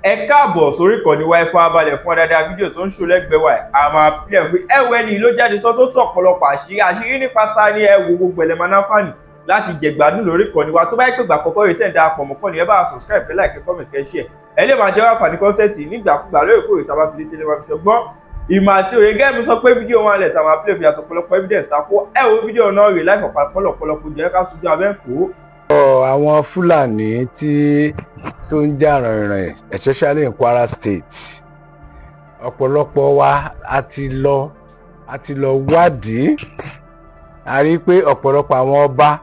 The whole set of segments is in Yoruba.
ẹ káàbọ̀ sórí ìkànnì wa ẹ farabalẹ̀ fún dáadáa fídíò tó ń ṣó lẹ́gbẹ̀ẹ́ wa a máa pílẹ̀ fún ẹwẹ́ ni ló jáde tó tú ọ̀pọ̀lọpọ̀ àṣírí nípa ta ni ẹ wo gbogbo ẹlẹ́mọ náfààní láti jẹ̀gbádùn lórí ìkànnì wa tó bá yẹ pé ìgbà àkọ́kọ́ rẹ̀ tẹ̀ ń darapọ̀ mọ́ kọ́ni ẹ bá subscribe kẹ́ like comment kẹ́ share ẹ lè máa jẹ́ àǹfààní kọ́ńtẹ́ǹtì nígbàkúgbà lóòrèkóòrè tá a bá fi létí lẹ́wọ̀n fi ṣọgbọ́n ìmọ̀ àti òye gẹ́gẹ́ mi sọ pé fídíò wọn alẹ̀ tá a máa play fi àtọ̀pọ̀lọpọ̀ evidence ta kó ẹ wo fídíò náà rè láì fọ̀pọ̀lọpọ̀ jẹ́ ká sojú abẹ́ǹkó. Àwọn Fulani tó ń jà rìnrìn especially in Kwara State ọ̀pọ̀lọpọ̀ wa a ti lọ wádìí a rí pé ọ̀pọ̀lọpọ̀ àwọn ọba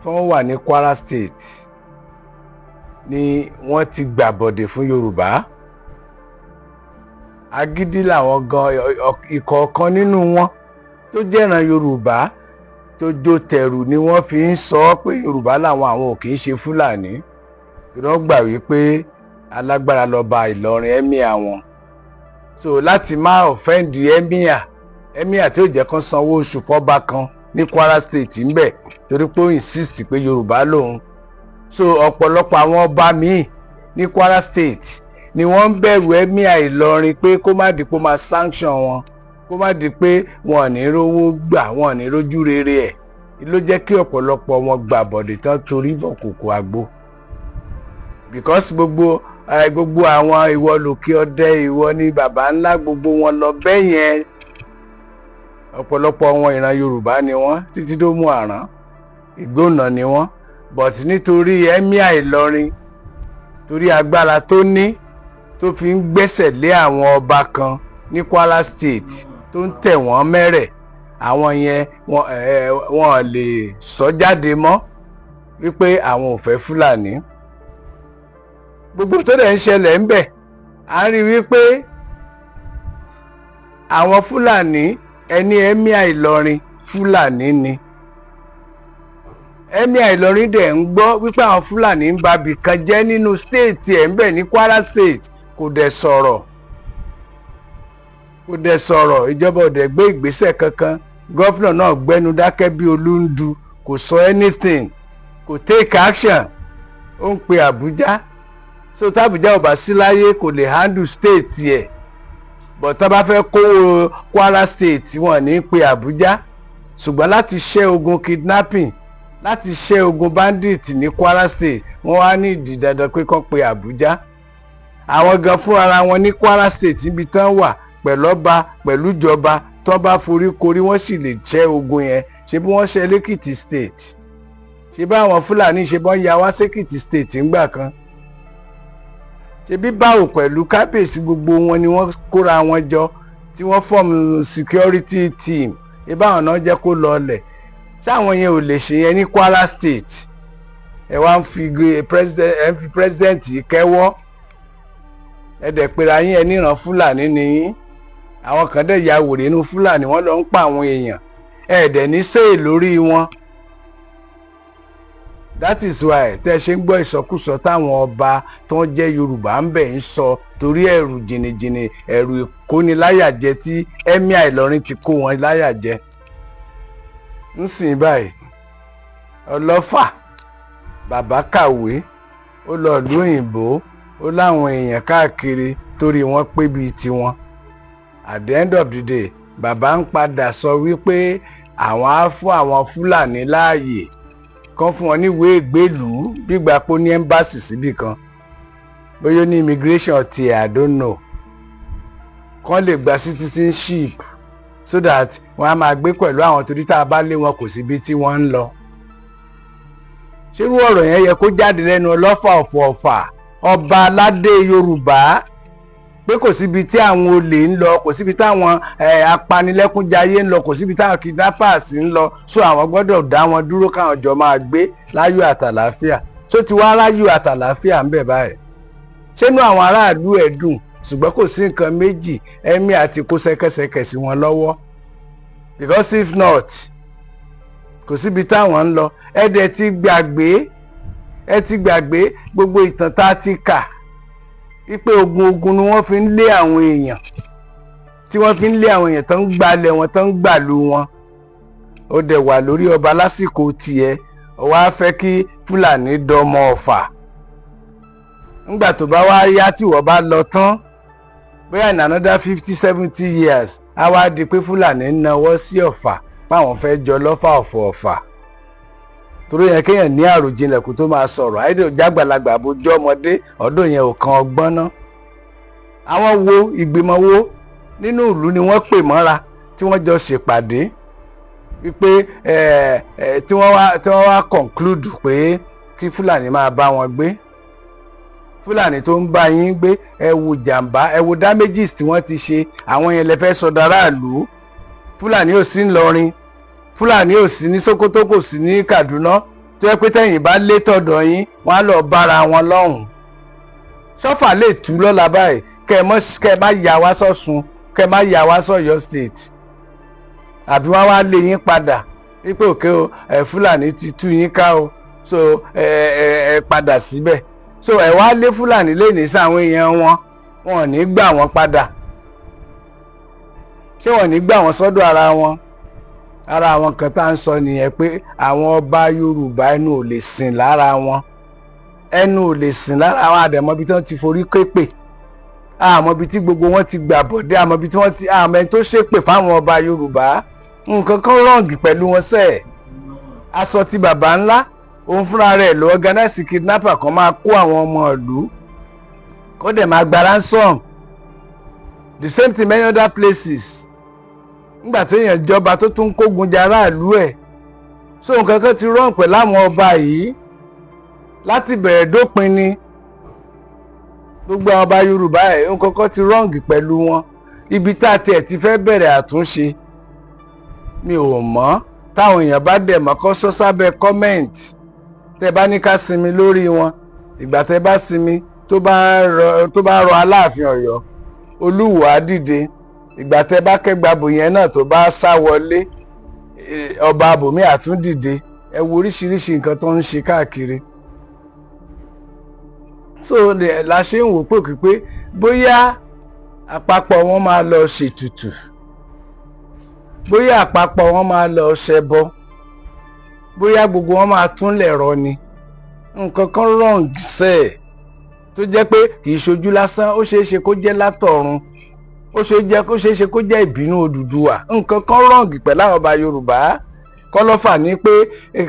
tó ń wà ní Kwara State ni wọ́n ti gbàbọ̀dè fún Yorùbá. Agídí làwọn gan ìkọ̀ọ̀kan nínú wọn tó jẹ́ràn Yorùbá tó jó tẹ̀rù ni wọ́n fi ń sọ pé Yorùbá làwọn àwọn ò kì í ṣe Fúlàní tí wọ́n gbà wípé alágbára lọ́ba Ìlọrin emir wọn. So láti má offend emir tí ó jẹ́ kán sanwó oṣù fọ́ba kan ní Kwara State ńbẹ̀ torí pé ó insist pé Yorùbá lòun. So ọ̀pọ̀lọpọ̀ àwọn ọba míì ní Kwara State ni wọ́n ń bẹ̀rù emir Ìlọrin pé kó má di pé ó máa sanction wọn, kó má di pé wọn ò ní rówó gbà, wọn ò ní rójú rere ẹ̀. Ló jẹ́ kí ọ̀pọ̀lọpọ̀ wọn gbà bọ̀dẹ̀ tán torí bọ̀kòkò àgbo. Because gbogbo àwọn ìwọ lòkè ọdẹ, ìwọ ní bàbá ńlá, gbogbo wọn lọ bẹ́ẹ̀ yẹn. Ọ̀pọ̀lọpọ̀ wọn ìran Yorùbá ni wọ́n títí tó mú àrán, ìgbóná ni wọ́n. But nítorí emir Ìlọrin, torí agbára tó ní, tó fi ń gbẹ́sẹ̀ lé àwọn ọba kan ní Kwara State tó ń tẹ̀ wọ́n mẹ́rẹ̀, àwọn yẹn wọ́n lè sọ jáde mọ́ wípé àwọn ò fẹ́ Fúlàní. Gbogbo tó dẹ̀ ń ṣẹlẹ̀ ń bẹ̀ a rí wípé àwọn Fúlàní ẹni emir Ìlọrin Fúlàní ni. Emir Ìlọrin dẹ̀ ń gbọ́ wípé àwọn Fúlàní ń ba bìkan jẹ́ nínú state ẹ̀ ń bẹ̀ ní Kwara State, kò dẹ̀ sọ̀rọ̀ ìjọba ò dẹ̀ gbé ìgbésẹ̀ kankan. Gọ́fìnà náà gbẹ́nu dákẹ́ bí olúndu, kò sọ anything, kò take action. Ó ń pe Àbújá, so tábùjá ò bá sí láyé kò lè handle state ẹ̀, but tá bá fẹ́ kó Kwara State wọn ní pe Àbújá. Ṣùgbọ́n láti ṣẹ́ ogun kidnapping, láti ṣẹ́ ogun bandit ní Kwara State wọ́n wá ní ìdí dandan pé kán pe Àbújá. Àwọn gan fún ara wọn ní Kwara State níbi tán wà pẹ̀lú ọba pẹ̀lú ìjọba tán bá forí korí wọ́n sì lè ṣẹ́ ogun yẹn. Ṣé bí wọ́n ṣe lẹ́kìtì state, ṣé bí àwọn Fúlàní ṣe bọ́n ya wá sékìtì state ńgbà kan, ṣé bí báwo pẹ̀lú kábíyèsí gbogbo wọn ni wọ́n kóra wọn jọ tí wọ́n form security team, ìbáwọn náà jẹ́ kó lọlẹ̀. Ṣáwọn yẹn ò lè ṣe yẹn ní Kwara State? Ẹ wá ń fi president kẹ́wọ́, ẹ dẹ̀ pera yín ẹ níran Fúlàní ni yín. Àwọn kan dẹ̀ ya wèrè inú Fúlàní wọ́n lọ ń pa àwọn èèyàn, ẹ dẹ̀ ní sèé lórí wọn. That is why tẹ́ ṣe ń gbọ́ ìsọkúsọ táwọn ọba tó ń jẹ́ Yorùbá ń bẹ̀ ń sọ torí ẹ̀rù jìnnìjìnnì, ẹ̀rù ìkóniláyàjẹ tí emir Ìlọrin ti kó wọn láyàjẹ. Nsìn báyìí Ọlọ́fà bàbá kàwé, ó lọ ìlú òyìnbó, ó láwọn èèyàn káàkiri torí wọ́n pé bíi tiwọn. At the end of the day bàbá ń padà sọ wípé àwọn á fún àwọn Fúlàní láàyè kan fún wọn níwèé ìgbélùú gbígbà pé ní embassy síbì kan, bóyá ní immigration tiẹ̀ I don't know, kan lè gba citizenship so that wọ́n á máa gbé pẹ̀lú àwọn torí tá a bá lé wọn kò síbi tí wọ́n ń lọ. Ṣérú ọ̀rọ̀ yẹn yẹ kó jáde lẹ́nu Ọlọ́fà Ọ̀fà, ọba aládé Yorùbá, pé kò síbi tí àwọn olè ń lọ, kò síbi táwọn apanilẹ́kúnjayé ń lọ, kò síbi táwọn kidnappers ń lọ, so àwọn gbọ́dọ̀ dá wọn dúró káwọn jọ máa gbé láyọ̀ àtàlàáfíà. So ti wá láyọ̀ àtàlàáfíà ń bẹ̀ báyìí. Ṣénú àwọn aráàlú ẹ̀ dùn? Ṣùgbọ́n kò sí nǹkan méjì, emir àti kó ṣẹ́kẹ́ṣẹkẹ̀ sí wọn lọ́wọ́, because if not kò síbi táwọn ń lọ. Ẹ dẹ̀ ti gbàgbé gbogbo ìtàn tá a ti kà wípé ogun ni wọ́n fi ń lé àwọn èèyàn, tí wọ́n fi ń lé àwọn èèyàn tó ń gbalẹ̀ wọn tó ń gbàlú wọn. Ó dẹ̀ wà lórí ọba lásìkò tiẹ̀, ó wá fẹ́ kí Fúlàní dọmọ Ọ̀fà. ńgbà tó bá wá yá tí wọ́n bá lọ tán bóyá in another 50-70 years á wá di pé Fúlàní ń nawọ́ sí Ọ̀fà páwọn fẹ́ jọ lọ́fà ọ̀fọ̀ Ọ̀fà torí yẹn kéèyàn ní àròjinlẹ̀ kó tó máa sọ̀rọ̀ àìdè jágbàlagbà bójú ọmọdé ọdún yẹn ò kan ọgbọ́n ná. àwọn wo ìgbìmọ̀ wo nínú ìlú ni wọ́n pè mọ́ra tí wọ́n jọ ṣèpàdé wípé tí wọ́n wá conclude pé kí Fúlàní máa bá wọn gbé. Fúlàní tó ń bá yín gbé ẹ wo jàǹbá ẹ wo damages tí wọ́n ti ṣe àwọn yẹn lè fẹ́ sọ dáràlú. Fúlàní ò sí ńlọrin Fúlàní ò sí ní Sókótó kò sí ní Kaduna tó yẹ pé tẹ̀yìn bá lé tọ̀dọ̀ yín wọ́n á lọ bára wọn lọ́hùn. Ṣọ́fà lè tú lọ́la báyìí kẹ́ ẹ má yà wá sọ́sùn kẹ́ ẹ má yà wá sọ́yọ́ state àbí wọ́n wá lé yín padà wípé òkè o Fúlàní ti tú yín ká o so ẹ padà síbẹ̀ so ẹ wá lé Fúlàní lè ní sáwọn èèyàn wọn ò ní gbà wọ́n padà ṣé wọ́n ní gbà wọ́n sọ́dọ̀ ara wọn. Ara àwọn kan tá à ń sọ nìyẹn pé àwọn ọba Yorùbá ẹnu ò lè sìn lára wọn ẹnu ò lè sìn lára àwọn àdèmọ́bí tí wọ́n ti forí képè àmọ́bí tí gbogbo wọn ti gbà bọ̀dé àmọ́bí tí wọ́n ti àmọ́ ẹni tó ṣépè fáwọn ọba Yorùbá nǹkan kan rọ̀ǹgì pẹ̀lú wọn sẹ́ẹ̀. Aṣọ ti bàbá ńlá òun fúnra rẹ̀ ló organize kidnapper kan máa kó àwọn ọmọ ìlú kó dẹ̀ máa gba ransom the same thing many other places. Nígbà téèyàn jọba tó tún kógun jà aráàlú ẹ̀ so nǹkan kan ti rán pẹ̀lú àwọn ọba yìí láti bẹ̀rẹ̀ dópin ni gbogbo àwọn ọba Yorùbá ẹ̀ nǹkan kan ti rọ́ǹgì pẹ̀lú wọn ibi tá a tiẹ̀ ti fẹ́ bẹ̀rẹ̀ àtúnṣe mi ò mọ̀ táwọn èèyàn bá dẹ̀ mọ́ kó sọ sábẹ́ comment tẹ́ bá ní ká sinmi lórí wọn ìgbà tẹ́ bá sinmi tó bá rọ Aláàfin Ọ̀yọ́ Olúwo á dìde ìgbà tẹ́ bá kẹgbàbò yẹn náà tó bá sá wọlé ọba abòmí àtúndìde ẹ wo oríṣiríṣi nǹkan tó ń ṣe káàkiri so la ṣe ń wò pé bóyá àpapọ̀ wọn máa lọ ṣètùtù bóyá àpapọ̀ wọn máa lọ ṣẹbọ bóyá gbogbo wọn máa túnlẹ̀ rọ ni nǹkan kan wrong sẹ́ẹ̀ tó jẹ́ pé kì í ṣojú lásán ó ṣeé ṣe kó jẹ́ látọ̀run ó ṣeé ṣe kó jẹ́ ìbínú Odùduwà nǹkan kan rọ̀ǹgì pẹ̀lú àwọn ọba Yorùbá kọ́lọ́fà ní pé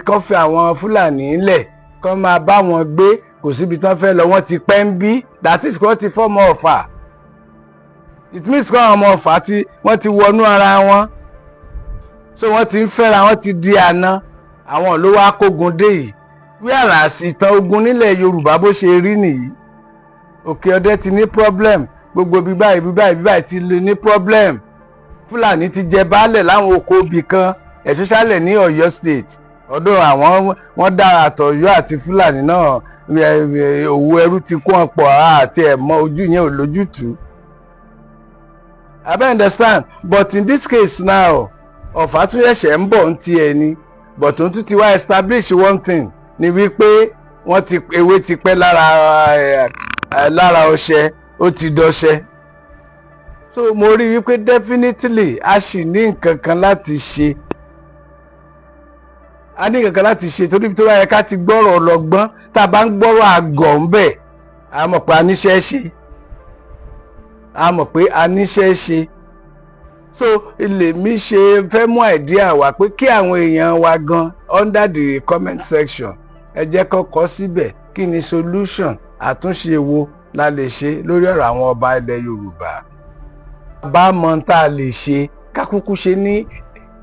kán fi àwọn Fúlàní lẹ̀ kán máa bá wọn gbé kò síbi tán fẹ́ lọ wọ́n ti pẹ́ ń bí that is kí wọ́n ti fọ́mọ Ọ̀fà it means kí àwọn ọmọ Ọ̀fà wọ́n ti wọnú ara wọn so wọ́n ti ń fẹ́ra wọ́n ti di àná àwọn ló wá kógun dé yìí wíwàrà ìtàn ogun nílẹ̀ Yorùbá bó ṣe rí nìyí Òkè Ọdẹ ti ní problem gbogbo bí báyìí ti lè ní problem Fúlàní ti jẹ baálẹ̀ láwọn oko ibì kan especially ní Ọ̀yọ́ state ọdún àwọn wọ́n dá àtọ̀yọ́ àti Fúlàní náà òwò ẹrú ti kó wọn pọ̀ àti ẹ̀mọ́ ojú yẹn ò lójútùú I understand but in this case now Ọ̀fà tún ṣẹ̀ṣẹ̀ ń bọ̀ ń tiẹ̀ ni but òun tún ti wá establish one thing ni wípé ewé ti pẹ́ lára ọṣẹ ó ti dọṣẹ so mo rí wípé definitely a sì ní nǹkan kan láti ṣe torí tó bá yẹ ká ti gbọ́rọ̀ ọlọ́gbọ́n tá a bá ń gbọ́rọ̀ àgọ̀ ń bẹ̀ a mọ̀ pé a níṣẹ́ ṣe so ilé mi ṣe fẹ́ mú idea wá pé kí àwọn èèyàn wa gan under the comment section ẹ jẹ́ kó kọ síbẹ̀ kí ni solution àtúnṣe wo la lè ṣe lórí ọ̀rọ̀ àwọn ọba ilẹ̀ Yorùbá bá mọ̀ tá a lè ṣe kákúkú ṣe ní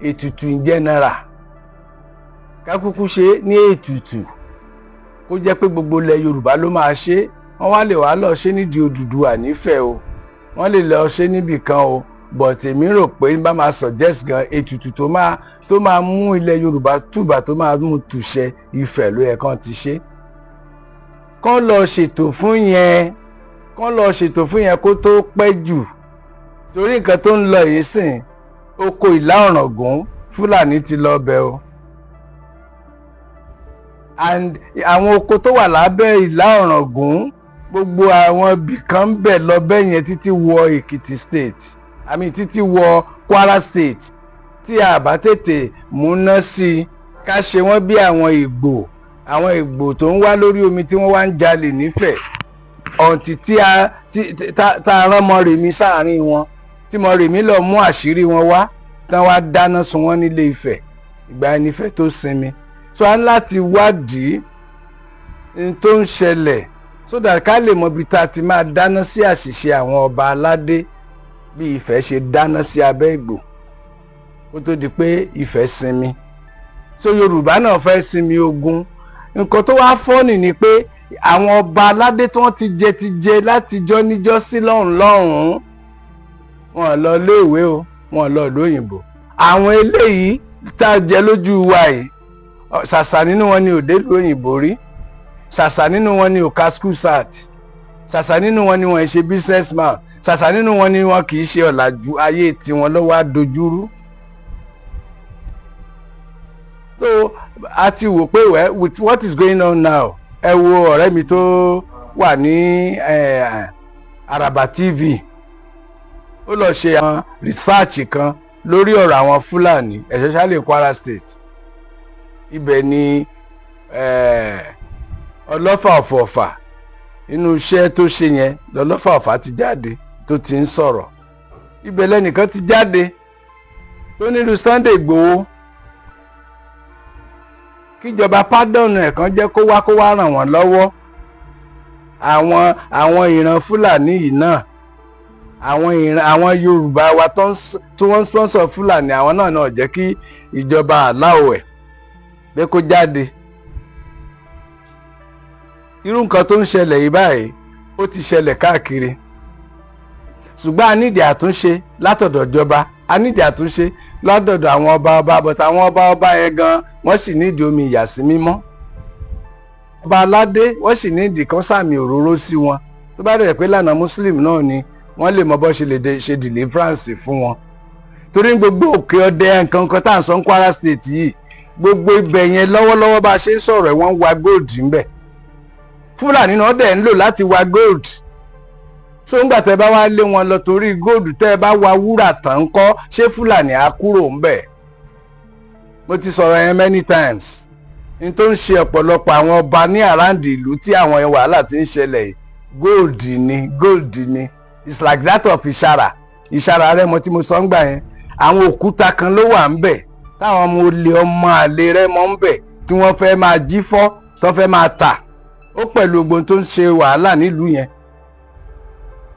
ètùtù in general kákúkú ṣe ní ètùtù kó jẹ́ pé gbogbo ilẹ̀ Yorùbá ló máa ṣe wọ́n wá lè wá lọ ṣe nídìí Odùduwà nífẹ̀ẹ́ o wọ́n lè lọ ṣe níbì kan o but èmi rò pé bá máa suggest gan ètùtù tó máa mú ilẹ̀ Yorùbá túbà tó máa mú túṣẹ Ifẹ̀ ló yẹ kán ti ṣe kán lọ ṣètò fún yẹn kó tó pẹ́ jù torí nǹkan tó ń lọ yìí sìn oko Ìlá Ọ̀ràngún Fúlàní ti lọ bẹ̀ o and àwọn oko tó wà lábẹ́ Ìlá Ọ̀ràngún gbogbo àwọn ibì kan ń bẹ̀ lọ bẹ́ẹ̀ yẹn títí wọ Èkìtì state títí wọ Kwara state tí a bá tètè múná sí i ká ṣe wọ́n bí àwọn Ìgbò tó ń wá lórí omi tí wọ́n wá ń jalè nífẹ̀ẹ́ ọ̀ǹtì tí a rán Mọ́remí sáàárín wọn tí Mọ́remí lọ mú àṣírí wọn wá tán wá dáná sun wọn nílé Ifẹ̀ ìgbà ẹni Ifẹ̀ tó sinmi. So a ní láti wádìí n tó ń ṣẹlẹ̀ so that ká lè mọ ibi tá a ti máa dáná sí àṣìṣe àwọn ọba aládé bí Ifẹ̀ ṣe dáná sí abẹ́ Ìgbò kó tó di pé Ifẹ̀ sinmi. So Yorùbá náà fẹ́ sinmi ogun. Nǹkan tó wá fọ́nì ni pé àwọn ọba aládé tí wọ́n ti jẹ látijọ́ níjọ́ sí lọ́hùn-ún wọn lọ léèwé o wọn lọ lóyìnbó. Àwọn eléyìí tá a jẹ lójú wa yìí ṣàṣà nínú wọn ni òde lóyìnbó rí, ṣàṣà nínú wọn ni òka school sat, ṣàṣà nínú wọn ni wọn ṣe businessman, ṣàṣà nínú wọn ni wọn kì í ṣe ọ̀làjú ayé tiwọn ló wá dojúrú. So a ti wò pé with what is going on now ẹ wo ọ̀rẹ́ mi tó wà ní Araba TV ó lọ ṣe àwọn research kan lórí ọ̀rọ̀ àwọn Fulani especially Kwara State. Ibẹ̀ ni Ọlọ́fà Ọ̀fọ̀fà inú iṣẹ́ tó ṣe yẹn lọ́lọ́fà Ọ̀fà ti jáde tó ti ń sọ̀rọ̀. Ibẹ̀ lẹ́nìkan ti jáde tó nílùú Sunday Igboho kíjọba pardon ẹ̀ kan jẹ́ kó wá ràn wọ́n lọ́wọ́. Àwọn ìran Fúlàní yìí náà àwọn Yorùbá wa tí wọ́n sponsor Fúlàní àwọn náà jẹ́ kí ìjọba aláwọ̀ ẹ̀ pé kó jáde. Irú nǹkan tó ń ṣẹlẹ̀ yìí báyìí ó ti ṣẹlẹ̀ káàkiri ṣùgbọ́n a nídìí àtúnṣe látọ̀dọ̀ ìjọba, a nídìí àtúnṣe lọ́dọ̀dọ̀ àwọn ọba but àwọn ọba yẹn gan wọ́n sì nídìí omi ìyàsí mímọ́. Ọba aládé wọ́n sì nídìí kan sàmì òróró sí wọn tó bá dẹ̀ pé lànà Muslim náà ni wọ́n lè mọ bó ṣe lè ṣe deliverance fún wọn. Torí gbogbo òkè ọdẹ nǹkan kan tá à ń sọ ní Kwara State yìí gbogbo ibẹ̀ yẹn lọ́wọ́lọ́wọ́ bá a ṣe ń sọ̀rọ̀ ẹ̀ wọ́n ń wa gold ńbẹ̀. Fúlàní náà dẹ̀ ń lò láti wa gold. So ńgbà tẹ́ bá wá lé wọn lọ torí gold tẹ́ bá wa wúrà tán ńkọ́ ṣé Fúlàní á kúrò ńbẹ̀. Mo ti sọ̀rọ̀ yẹn many times. N tó ń ṣe ọ̀pọ̀lọpọ̀ àwọn ọba ní àráǹdì ìlú tí àwọn wàhálà ti ń ṣẹlẹ̀ yìí gold ni it's like that of ìṣàrà Rẹ́mọ tí mo sọ ń gbà yẹn àwọn òkúta kan ló wà ńbẹ̀ táwọn ọmọ àlè Rẹ́mọ ńbẹ̀ tí wọ́n fẹ́ máa jí fọ́ tó fẹ́ máa tà ó pẹ̀lú ogun tó ń ṣe wàhálà nílùú yẹn.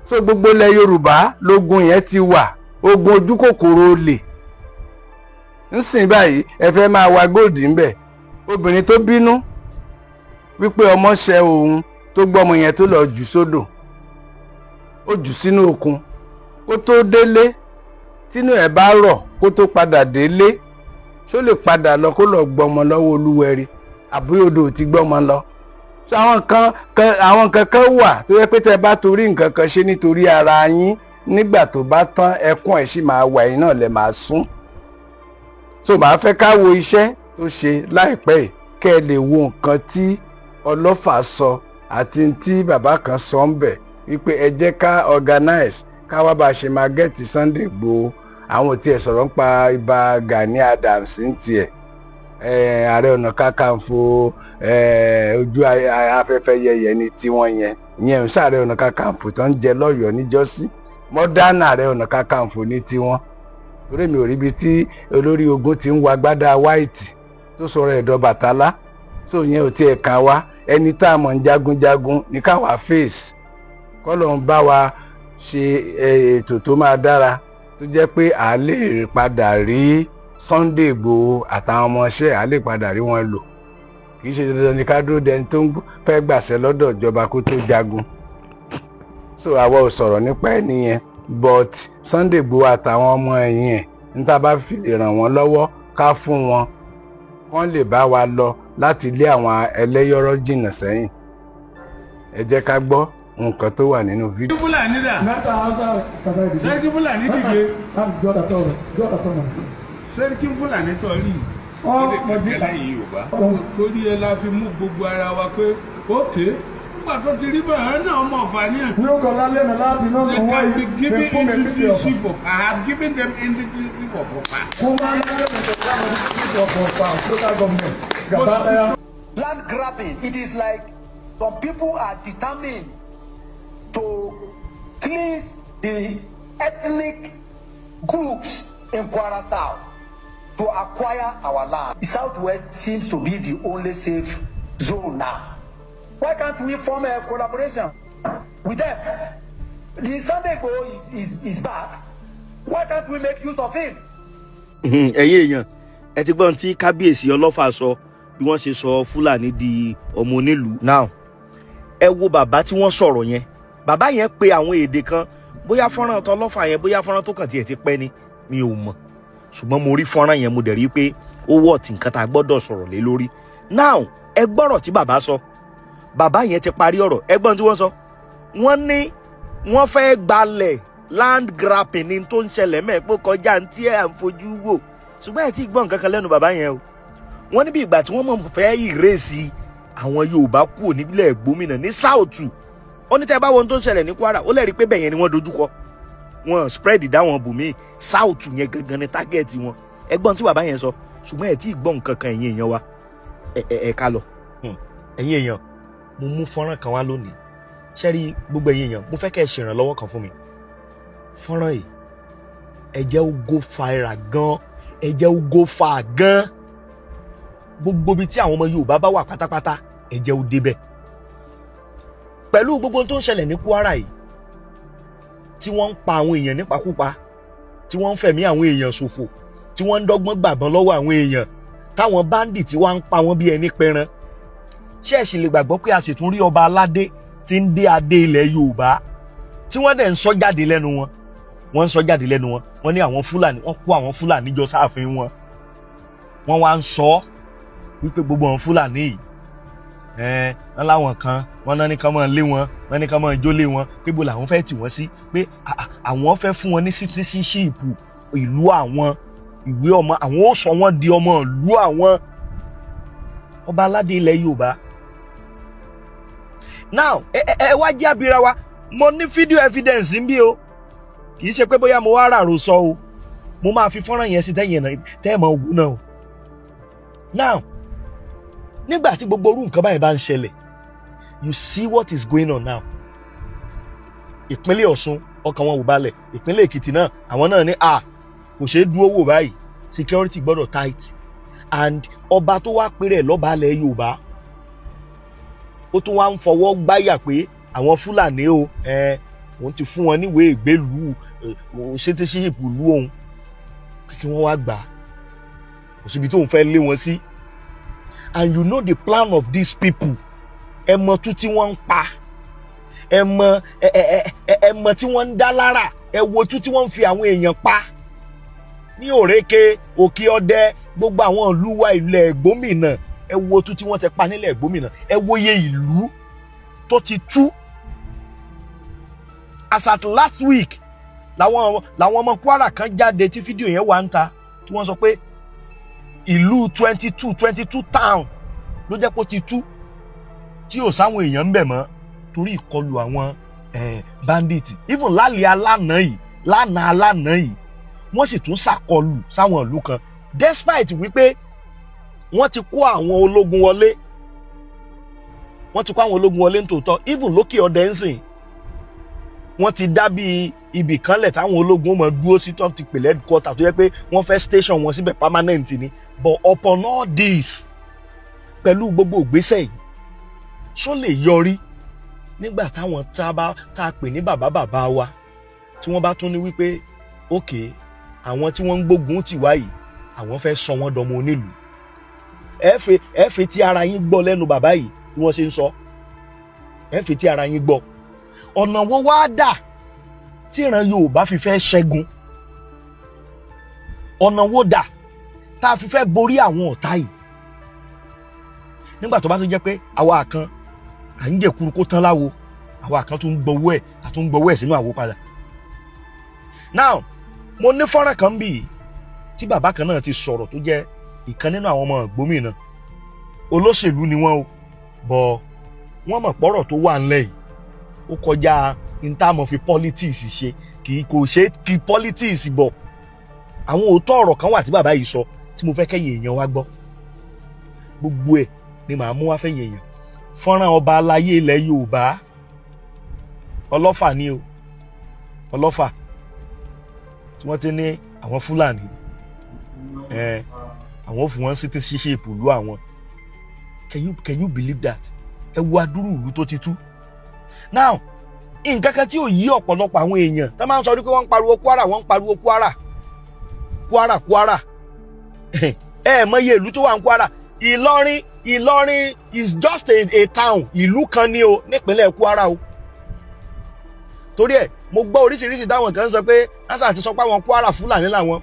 So gbogbo ilẹ̀ Yorùbá lógun yẹn ti wà ogun ojú kòkòrò olè ńsìn báyìí ẹ fẹ́ máa wa gold ńbẹ̀. Obìnrin tó bínú wípé ọmọ ṣẹ òun tó gbọ́mọ yẹn tó lọ jù sódò ó jù sínú òkun kó tó délé tínú ẹ̀ bá rọ̀ kó tó padà délé ṣó lè padà lọ kó lọ gbọ́mọ lọ́wọ́ Olúwẹ̀rí àbí odò ti gbọ́mọ lọ. So àwọn nǹkan kan wà tó yẹ pé tẹ́ bá torí nǹkan kan ṣe nítorí ara yín nígbà tó bá tán ẹkún ẹ̀ sì máa wà yín náà lè máa sún. So màá fẹ́ ká wo iṣẹ́ tó ṣe láìpẹ́ yìí kẹ́ ẹ lè wo nǹkan tí Ọlọ́fà sọ àti tí bàbá kan sọ ń bẹ̀ wípé ẹ jẹ́ ká organize ká wá bá a ṣe máa gẹ́ẹ̀tì Sunday Igboho. Àwọn ò tiẹ̀ sọ̀rọ̀ nípa Ìbà Gani Adams ń tiẹ̀ Ààrẹ Ọ̀nà Kakanfò ojú afẹ́fẹ́ yẹyẹ ní tiwọn yẹn ń sààrẹ Ọ̀nà Kakanfò tó ń jẹ lọ́yọ̀ọ́ níjọ́sí modern Ààrẹ Ọ̀nà Kakanfò ní tiwọn. Torí mi ò ríbi tí olórí ogun ti ń wa gbádá white tó sọ̀rọ̀ ẹ̀dọ̀ Bàtálá. So yẹn ò tiẹ̀ kàn wá ẹni tá a mọ̀ ń jagunjagun ní káwa face kọ́lọ̀ ń bá wa ṣe ètò tó máa dára tó jẹ́ pé à lè padà rí Sunday Igboho àtàwọn ọmọọṣẹ́ à lè padà rí wọn lò. Kì í ṣe dandan ní ká dúró dẹni tó ń fẹ́ gbàṣẹ lọ́dọ̀ ìjọba kó tó jagun. So àwa ò sọ̀rọ̀ nípa ẹni yẹn but Sunday Igboho àtàwọn ọmọ ẹ̀yìn ẹ̀ níta bá fi lè ràn wọ́n lọ́wọ́ ká fún wọn kán lè bá wa lọ láti lé àwọn ẹlẹ́yọ̀rọ̀ jìnnà sẹ́yìn. Ẹ jẹ́ ká gbọ́ nǹkan tó wà nínú fídíò. Fúlàní dà Sẹ́ríkí Fúlàní dìde Sẹ́ríkí Fúlàní tọ́lì ó lè kẹ́kẹ́ lẹ́yìn Yorùbá torí ẹ la fi mú gbogbo ara wa pé ókè nígbà tó ti rí bẹ́ẹ̀ náà ọmọ Ọ̀fàníyàn. They can be given indigenship of I have given them indigenship of land grabbing, it is like some people are determined cleanse the ethnic groups in Kwara South to acquire our land. The Southwest seems to be the only safe zone now. Why can't we form a collaboration with them? The Sunday Igboho is back. Why can't we make use of him? Èèyàn ẹ ti gbọ́n tí kábíyèsí ọlọ́fà sọ bí wọ́n ṣe sọ Fúlàní di ọmọ onílùú. Now ẹ wo bàbá tí wọ́n sọ̀rọ̀ yẹn, bàbá yẹn pe àwọn èdè kan, bóyá fọ́nrán tọlọ́fà yẹn bóyá fọ́nrán tó kàn tiẹ̀ ti pẹ́ ni mi ò mọ̀, ṣùgbọ́n mo rí fọ́nrán yẹn mo dẹ̀ rí pé ó wọ̀ tí nǹkan tá a gbọ́dọ̀ sọ̀rọ̀ lé lórí. Now ẹ gbọ́rọ̀ tí bàbá sọ, bàbá yẹn ti parí ọ̀rọ̀, ẹ gbọ́n tí wọ́n sọ, wọ́n ní wọ́n fẹ́ gbalẹ̀ land grabbing ní tó ń ṣẹlẹ̀ mẹ́ẹ̀pọ̀ kọjá ní tí ẹ̀ ń fojú wò, ṣùgbọ́n ẹ̀ tí gbọ́n nǹkan kan lẹ́nu bàbá yẹn o. Wọ́n ní bí ìgbà tí wọ́n mọ̀ fẹ́ ìrèsì àwọn Yorùbá kúrò nílẹ̀ gómìnà ní sáùtù. Ó ní tẹ́ bá wọn tó ń ṣẹlẹ̀ ní Kwara, ó lẹ́rìí pé bẹ̀yẹn ni wọ́n dojúkọ, wọ́n spread dáwọn bùnmí sáùtù yẹn gangan ní tágẹ́ẹ̀tì wọn. Ẹ gbọ́n tí bàbá yẹn sọ, ṣùgbọ́n ẹ̀ tí gbọ́n nǹkan kan ẹ̀yin èèyàn wa ẹ ká lọ. Ẹ̀yin èèyàn, mo mú fọ́nrán kan wá lónìí, ṣẹ́rí gbogbo ẹ̀yin èèyàn, mo fẹ́ kẹ́ ẹ ṣèrànlọ́wọ́ kan fún mi. Fọ́nrán yìí ẹ jẹ́ ó go viral gan, ẹ jẹ́ ó go far gan, gbogbo ibi tí àwọn ọmọ Yorùbá bá wà pátápátá ẹ jẹ́ ó débẹ̀. Pẹ̀lú gbogbo tó ń ṣẹlẹ̀ ní Kwara yìí, tí wọ́n ń pa àwọn èèyàn nípakúpa, tí wọ́n ń fẹ̀mí àwọn èèyàn ṣòfò, tí wọ́n ń dọ́gbọ́n gbàbọ́n lọ́wọ́ àwọn èèyàn, táwọn bandit tí wọ́n ń pa wọ́n bí ẹni pẹran. Ṣẹ́ẹ̀ṣì lè gbàgbọ́ pé a sì tún rí ọba aládé tí ń dé adé ilẹ̀ Yorùbá tí wọ́n dẹ̀ ń sọ jáde lẹ́nu wọn. Wọ́n ń sọ jáde lẹ́nu wọn, wọ́n ní àwọn Fúlàní, wọ́n kó àwọn Fúlàní jọ sáàfin wọn. Wọ́n wá ń sọ wípé gbogbo àwọn Fúlàní yìí wọ́n láwọn kan, wọ́n náà ní ká máa lé wọn, wọ́n ní ká máa jólé wọn, pé bó làwọn fẹ́ tì wọ́n sí, pé àwọn fẹ́ fún wọn ní citizenship ìlú àwọn, ìwé ọmọ àwọn, ó sọ wọ́n di ọmọ ìlú àwọn. Ọba aládé ilẹ̀ Yorùbá. Now ẹ wá jẹ́ abira wa, mo ní video evidence ń bí o, kì í ṣe pé bóyá mo wá ràrò sọ o, mo máa fi fọ́nrán yẹn sí tẹ́ẹ̀mọ̀ ogun náà o. Now nígbà tí gbogbo orú nǹkan báyìí bá ń ṣẹlẹ̀, you see what is going on now. Ìpínlẹ̀ Ọ̀ṣun ọkàn wọn ò balẹ̀, ìpínlẹ̀ Èkìtì náà àwọn náà ní kò ṣeé dúró wò báyìí, security gbọ́dọ̀ tight. And ọba tó wá péré lọ́ba alẹ̀ Yorùbá, ó tún wá ń fọwọ́ gbáyà pé àwọn Fúlàní o òun ti fún wọn níwèé ìgbélùú citizenship ìlú òun, kí wọ́n wá gbà, kò síbi tóun fẹ́ lé wọn sí. And you know the plan of these people. Ẹ mọ tú tí wọ́n ń pa, ẹ mọ tí wọ́n ń dá lára, ẹ wo tú tí wọ́n ń fi àwọn èèyàn pa ní Òrékè, Òkè Ọdẹ, gbogbo àwọn ìlú wa ilẹ̀ gómìnà, ẹ wo tú tí wọ́n ti pa nílẹ̀ gómìnà, ẹ wo iye ìlú tó ti tú. As at last week làwọn ọmọ Kwara kan jáde tí fídíò yẹn wà ń ta, tí wọ́n sọ pé ìlú 22 town ló jẹ́ kó ti tú, tí ò sáwọn èèyàn ń bẹ̀ mọ́ torí ìkọlù àwọn bandit. Even lánàá alánà yìí wọ́n sì tún ṣàkọlù sáwọn ìlú kan, despite wípé wọ́n ti kó àwọn ológun wọlé, nítòótọ́. Even lókè ọdẹ ń sìn, wọ́n ti dá bí ibì kan lẹ̀ táwọn ológun mọ̀ dúró sí, tó ti pèlè headquarter tó yẹ pé wọ́n fẹ́ station wọn síbẹ̀ permanent ni. But upon all this, pẹ̀lú gbogbo ìgbésẹ̀ yìí, ṣó lè yọrí nígbà táwọn tá a pè ní bàbá wa tí wọ́n bá tún ní wípé okay, àwọn tí wọ́n ń gbógun tì wá yìí àwọn fẹ́ sọ wọ́n dọmọ onílùú. ẹ fi ti ara yín gbọ́ lẹ́nu bàbá yìí bí wọ́n ṣe ń sọ, ẹ fi ti ara yín gbọ́. Ọ̀nà wo wá dà tí ìran Yorùbá fi fẹ́ ṣẹ́gun? Ọ̀nà wo dà tá a fi fẹ́ borí àwọn ọ̀tá yìí? Nígbà tó bá tún jẹ́ pé àwa kan à ń jẹ̀kuru kó tán láwo, àwa kan tún gbowó ẹ̀ sínú àwo padà. Now mo ní fọ́nrán kan bí tí bàbá kan náà ti sọ̀rọ̀ tó jẹ́ ìkan nínú àwọn ọmọ gómìnà, olóṣèlú ni wọ́n o, bọ̀ wọ́n mọ̀ pọ́rọ̀ tó wà ńlẹ̀ yìí ó kọjá ìntàmọ̀ fi politics ṣe, kò ṣe kí politics bọ̀. Àwọn òótọ́ ọ̀rọ̀ kan wà tí bàbá yìí sọ tí mo fẹ́ kẹ́yìn èèyàn wá gbọ́, gbogbo ẹ̀ ni màá mú wá fẹ́yìn èèyàn. Fọ́nrán ọba aláyé ilẹ̀ Yorùbá, Ọlọ́fà ni o, ọlọ́fà tí wọ́n ti ní àwọn Fúlàní àwọn fún wọn citizenship ìlú àwọn. Can you believe that? Ẹ wo adúrú ìlú tó ti tú. Now nǹkan kan tí ò yí ọ̀pọ̀lọpọ̀ àwọn èèyàn tó máa ń sọ wípé wọ́n ń pariwo Kwara, wọ́n ń pariwo Kwara. Mọye ìlú tó wà ní Kwara. Ìlọrin is just a town, ìlú kan ní o nípínlẹ̀ Kwara o. Torí ẹ̀ mo gbọ́ oríṣiríṣi táwọn kan sọ pé asa ti sọ pé àwọn Kwara Fúlàní làwọn.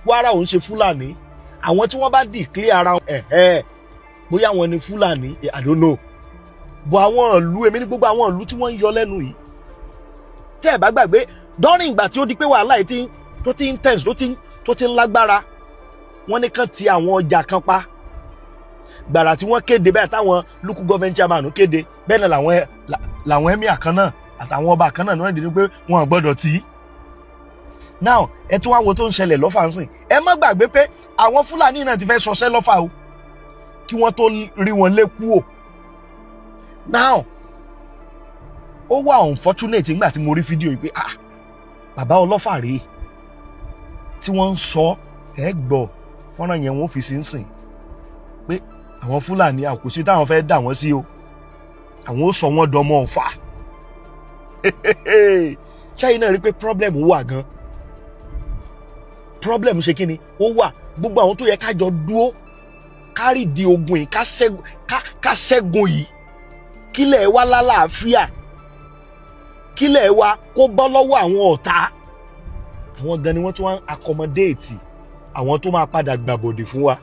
Kwara ò ń ṣe Fúlàní. Àwọn tí wọ́n bá declare ara bóyá wọn ni Fúlàní, I don't know. Bọ̀ àwọn ìlú, èmi ní gbogbo àwọn ìlú tí wọ́n ń yọ lẹ́nu yìí. Tẹ́ ẹ̀ bá gbàgbé during ìgbà tí ó di pé wàhálà yìí tó ti intense, tó ti ń lágbára, wọ́n ní kàn ti àwọn ọjà kan pa. Gbàrà tí wọ́n kéde bẹ́ẹ̀ táwọn local government chairman kéde bẹ́ẹ̀ náà làwọn emir kan náà àtàwọn ọba kan náà ni wọ́n dìde pé wọn ò gbọ́dọ̀ tì í. Now ẹ tún wá wo tó ń ṣẹlẹ̀ lọ́fà ń sìn. Ẹ má gbàgbé pé àwọn Fúlàní náà ti fẹ́ ṣọṣẹ́ lọ́fà o kí wọ́n tó rí wọn lé kúò. Now ó wà unfortunate nígbà tí mo rí fídíò yìí pé bàbá ọlọ́fà rèé tí wọ́n ń sọ gbọ́ fọ́nrán yẹn wọ́n fi sí ń sìn pé àwọn Fúlàní àkùsí táwọn fẹ́ dà wọ́n sí o, àwọn ó sọ wọ́n dọmọ Ọ̀fà. Ṣáyìn náà rí pé problem wà gan. Problem ṣe kí ni ó wà. Gbogbo àwọn tó yẹ ká jọ dúró kárí di ogun yìí ká ṣẹ́gun yìí kílẹ̀ wá lálàáfíà, kílẹ̀ wá kó bọ́ lọ́wọ́ àwọn ọ̀tá. Àwọn gan ni wọ́n tún wá accommodate àwọn tó máa padà gbàbọ̀dè fún wa.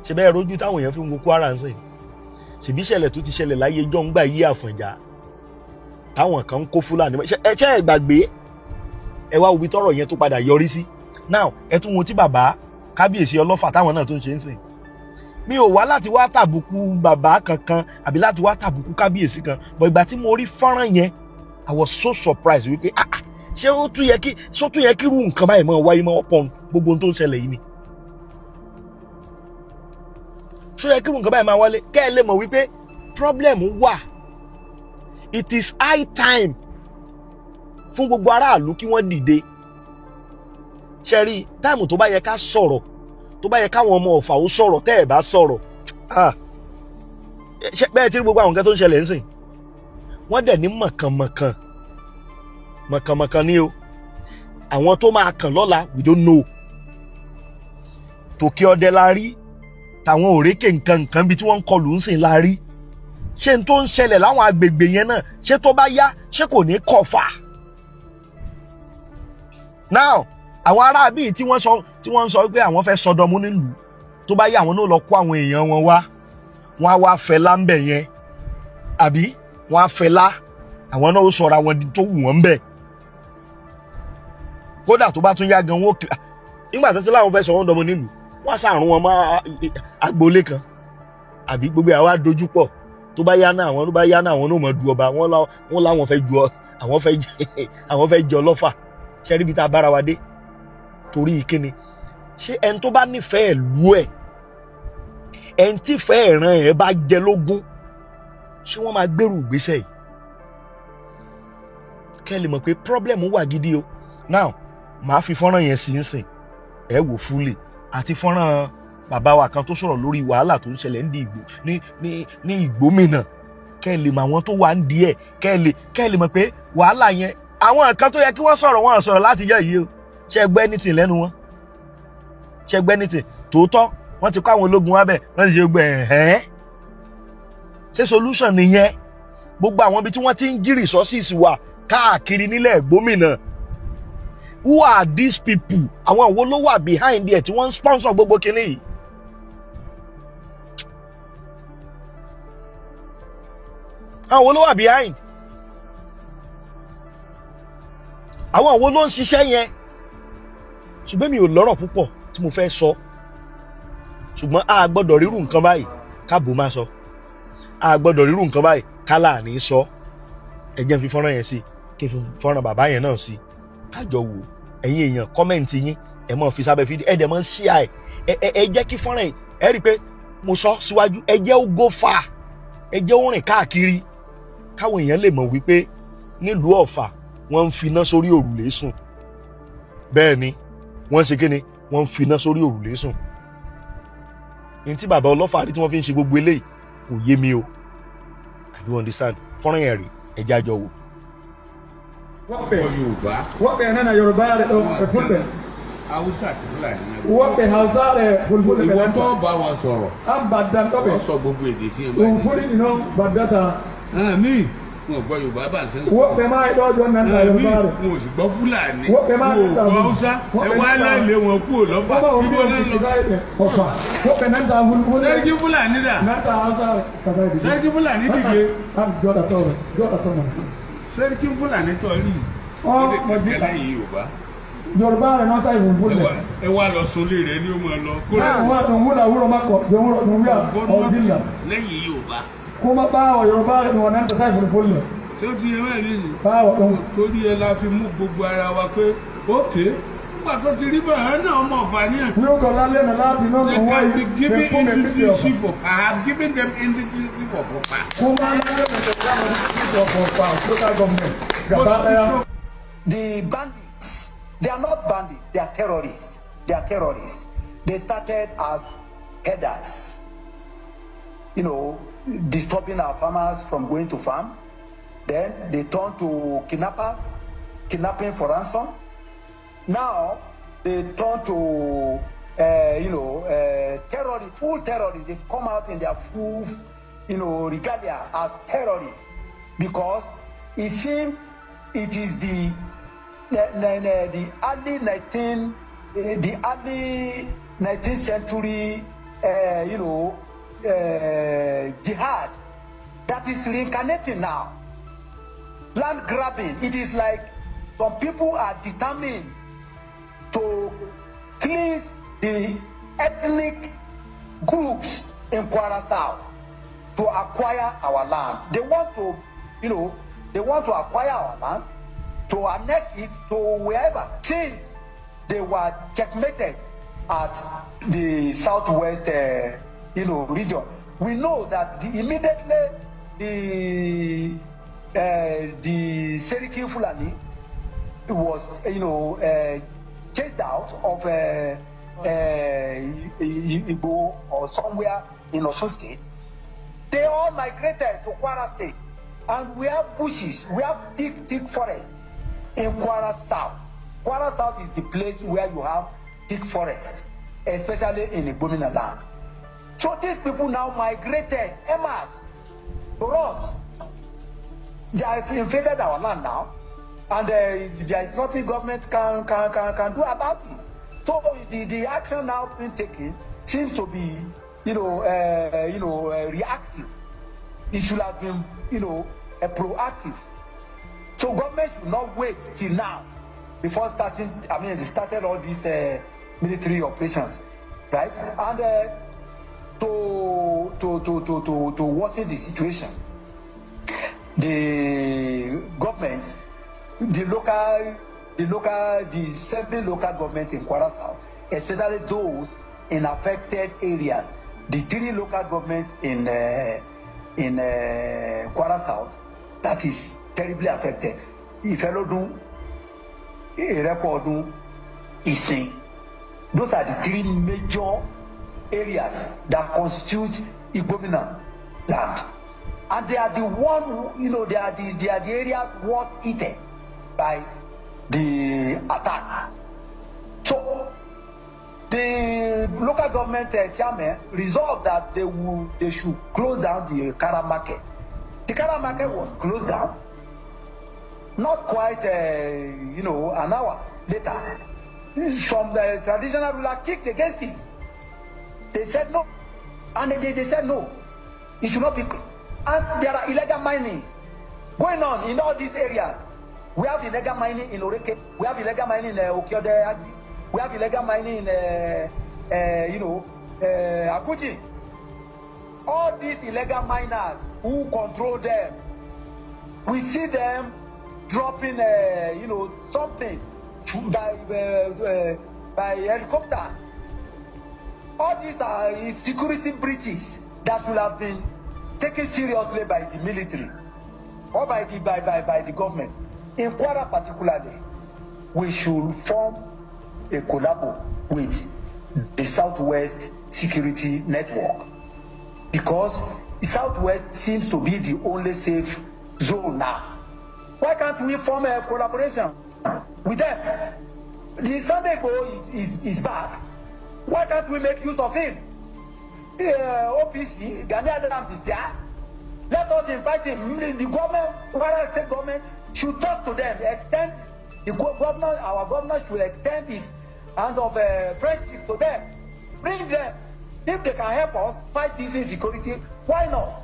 Ṣé bẹ́ẹ̀ rojú táwọn èèyàn fi ń wo Kwara ń sìn? Ṣèbí ìṣẹ̀lẹ̀ tó ti ṣẹlẹ̀ láyé jọ́ ń gbà yí Àfọ̀njá táwọn kan ń kó Fúlàní. Ẹ gbàgbé ẹ wá òbí tọ́rọ̀ yẹn tó padà yọrí sí. Now ẹ tún wo tí bàbá kábíyèsí ọlọ́fà táwọn náà tó ń ṣe ń sìn. Mi ò wá láti wá tàbùkù bàbá kankan àbí láti wá tàbùkù kábíyèsí kan, but ìgbà tí mo rí fọ́nrán yẹn I was so surprised wípé ṣé ó tún yẹ kí irú nǹkan báyìí máa wáyé máa pọ̀ gbogbo ohun tó ń ṣẹlẹ̀ yìí ni. Ṣó yẹ kí irú nǹkan báyìí máa wálé kẹ́ ẹ lè mọ̀ wípé problem wà. It is high time fún gbogbo aráàlú kí wọ́n dìde. Ṣé rí táìmù tó bá yẹ ká sọ̀rọ̀, tó bá yẹ káwọn ọmọ Ọ̀fà ó sọ̀rọ̀, tẹ́ ẹ̀ bá sọ̀rọ̀ bẹ́ẹ̀ tí gbogbo àwọn nǹkan tó ń ṣẹlẹ̀ ń sìn. Wọ́n dẹ̀ ní mọ̀kànmọ̀kàn ni o. Àwọn tó máa kàn lọ́la we don't know. Tòkè ọdẹ la rí, tàwọn òrékè nǹkan bí tí wọ́n ń kọlù ń sìn la rí. Ṣé n tó ń ṣẹlẹ̀ láwọn agbègbè yẹn náà ṣé tó bá yá ṣé kò ní kọfà? Now àwọn ará bíi tí wọ́n sọ pé àwọn fẹ́ sọdọmú nílùú, tó bá yá àwọn náà lọ kó àwọn èèyàn wọn wá, wọ́n á wá fẹlá ń bẹ̀ yẹn, àbí wọ́n á fẹlá, àwọn náà ó sọra wọn di tó wù wọ́n ń bẹ̀. Kódà tó bá tún yá gan wọ́n nígbà tó ti láwọn fẹ́ sọ wọ́n dọmọ nílùú, wọ́n á sàrùn wọn mọ́ agboolé kan, àbí gbogbo àwa dojú pọ̀. Tó bá yá náà àwọn náà mọ̀ du ọba, wọ́n láwọn fẹ́ ju àwọn fẹ́ jẹ Ọlọ́fà. Ṣé rí bí tá a bára wa dé? Torí ìkíni ṣé ẹni tó bá nífẹ̀ẹ́ ìlú ẹ̀, ẹni tí ìfẹ́ ìran ẹ̀ bá jẹ lógún, ṣé wọ́n máa gbèrú ìgbésẹ̀ yìí? Kẹ́ ẹ lè mọ̀ pé problem wà gidi o. Now màá fi fọ́nrán yẹn sí ń sìn ẹ wò fúlẹ̀, àti fọ́nrán bàbá wa kan tó sọ̀rọ̀ lórí wàhálà tó ń ṣẹlẹ̀ ní Ìgbómìnà. Kẹ́ ẹ lè mọ̀ àwọn tó wà ń di ẹ̀, kẹ́ ẹ lè mọ̀ pé wàhálà yẹn àwọn nǹkan tó yẹ kí wọ́n sọ̀rọ̀ láti yẹ yìí o. Ṣé gbẹ́ ní tì lẹ́nu wọn? Ṣé gbẹ́ ní tì tòótọ́ wọ́n ti kó àwọn ológun wá bẹ̀, wọ́n ti ṣe gbẹ̀ ṣé solution nìyẹn? Gbogbo àwọn ibi tí wọ́n ti ń jí resources wà káàkiri nílẹ̀ Ìgbómìnà. Who are these people? Àwọn wo ló wà behind there tí wọ́n ń sponsor gbogbo kinní yìí? Àwọn wo ló wà behind? Àwọn wo ló ń ṣiṣẹ́ yẹn? Ṣùgbọ́n mi ò lọ́rọ̀ púpọ̀ tí mo fẹ́ sọ. Ṣùgbọ́n a gbọ́dọ̀ rírú nǹkan báyìí káàbò máa sọ. A gbọ́dọ̀ rírú nǹkan báyìí kálà ní sọ. Ẹ jẹ́ n fi fọ́nrán yẹn sí, kí n fi fọ́nrán bàbá yẹn náà sí. Kájọ wò. Ẹ̀yin èèyàn kọ́mẹ̀ntì yín, ẹ máa fi sábẹ́ fídíò, ẹ dẹ̀ máa share ẹ jẹ́ kí fọ́nrán yìí, ẹ rí i pé mo sọ síwájú, ẹ jẹ́ ó go far, ẹ jẹ́ ó rìn káàkiri káwọn èèyàn lè mọ̀ wípé nílùú Ọ̀fà wọ́n ń finá sórí òrùlé sùn. Bẹ́ẹ̀ ni wọ́n ń ṣe kíni, wọ́n ń finá sórí òrùlé sùn. Ní tí bàbá ọlọ́fà rí tí wọ́n fi ń ṣe gbogbo eléyìí kò yé mi o. I don't understand. Fọ́nrán yẹn rí ẹja jọ wò. Wọ́n pẹ̀ Yorùbá. Wọ́n pẹ̀ nánà Yorùbá rẹ̀ fúnpẹ̀. Haúsá àti Fúlàní náà. Wọ́n pẹ̀ Hausa rẹ̀ fúnpẹ̀. Ìwọ tó bá wọn sọ̀rọ̀. À ń bàdá tọ́pẹ̀. Wọ́n sọ gbogbo èdè sí ẹ̀ Òun fúnni iná bàdá ta. Mi wọn gbọ́ Yorùbá bá ń sẹ́yìn. Wọ́n pẹ̀ máa ìdọ́jọ́ nánà Yorùbá rẹ̀. Wọn ò sì gbọ́ Fúlàní. Wọ́n pẹ̀ máa wọn ò gbọ́ Haúsá. Ẹ wá lẹ́lẹ̀ wọn kú lọ́fà. Ibo náà lọ. Wọ́n pẹ̀ nánà Fúlàní. Sẹ́ríkì Fúlàní dà. Nánà Hausa rẹ̀. Sẹ́ríkì Fúlàní dìde. Jọ́dá tọ́ Sẹ́ríkì Fúlàní tọ́ rí. Ó lè pọ̀ jẹ́ lẹ́yìn Yorùbá. Yorùbá rẹ̀ náà sáyé fún fúnlẹ̀. Ẹ wá lọ sọlé rẹ̀ ní ọmọ lọ. Wọ́n wúlò àwúrọ̀ máa kọ̀ ṣe wúlò ọ̀dínlà. Lẹ́yìn Yorùbá. Kó má bá ọ̀ Yorùbá rẹ̀ wọn náà sáyé fún fúnlẹ̀. Ṣé ó ti yẹ bẹ́ẹ̀ nísìn? Báwo ló ń. Torí ẹ la fi mú gbogbo ara wa pé ókè. Nígbà tó ti rí bẹ́ẹ̀ náà ọmọ Ọ̀fàníyàn. Ní ó kọ̀ lálẹ́ náà láti náà They wọ́n can yìí. be giving indigenship of. I have given them indigenship of Ọ̀fà. Kó má lálẹ́ náà local government. Gàbá The bandits, they are not bandits, they are terrorists. They are terrorists. They started as headers, disturbing our farmers from going to farm. Then they turned to kidnappers, kidnapping for ransom. Now they turn to, terrorists, full terrorists. They've come out in their full, regalia as terrorists because it seems it is the early 19th century, jihad that is reincarnating now. Land grabbing. It is like some people are determined to cleanse the ethnic groups in Kwara South to acquire our land. They want to, acquire our land, to annex it to wherever. Since they were checkmated at the southwest, region, we know that immediately the Seriki Fulani was, chased out of Igbo or somewhere in Osun State. They all migrated to Kwara State, and we have bushes, we have thick forests in Kwara South. Kwara South is the place where you have thick forests, especially in Ogbenutan land. So these people now migrated, emas, to us. They have invaded our land now, and there is nothing government can do about it. So the action now being taken seems to be, reactive. It should have been, proactive. So government should not wait till now before starting. They started all these military operations, right? And to worsen the situation, the government, the several local governments in Kwara South, especially those in affected areas, the 3 local governments in Kwara South, that is terribly affected. Ifelodun, Irekodun, Isin. Those are the 3 major areas that constitute Ogbenutan land. And they are the they are the areas worst eaten by the attack. So the local government chairman resolved that they should close down the Kara market. The Kara market was closed down. Not quite, an hour later, some the traditional ruler kicked against it. They said no, and they said no, it should not be. And there are illegal minings going on in all these areas. We have illegal mining in Oreke. We have illegal mining in Okiode. We have illegal mining in, Akuji. All these illegal miners who control them, we see them dropping, something by helicopter. All these are security breaches that should have been taken seriously by the military. or by the government. In Kwara particularly, we should form a collabo with the Southwest Security Network, because the Southwest seems to be the only safe zone now. Why can't we form a collaboration with them? The Sunday Igboho is back. Why can't we make use of him? OPC, Gani Adams is there. Let us invite him. The government, Kwara State government, should talk to them. Extend the governor. Our governor should extend his hand of friendship to them. Bring them. If they can help us fight this insecurity, why not?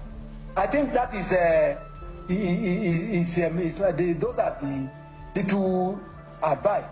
I think that is those are the little advice.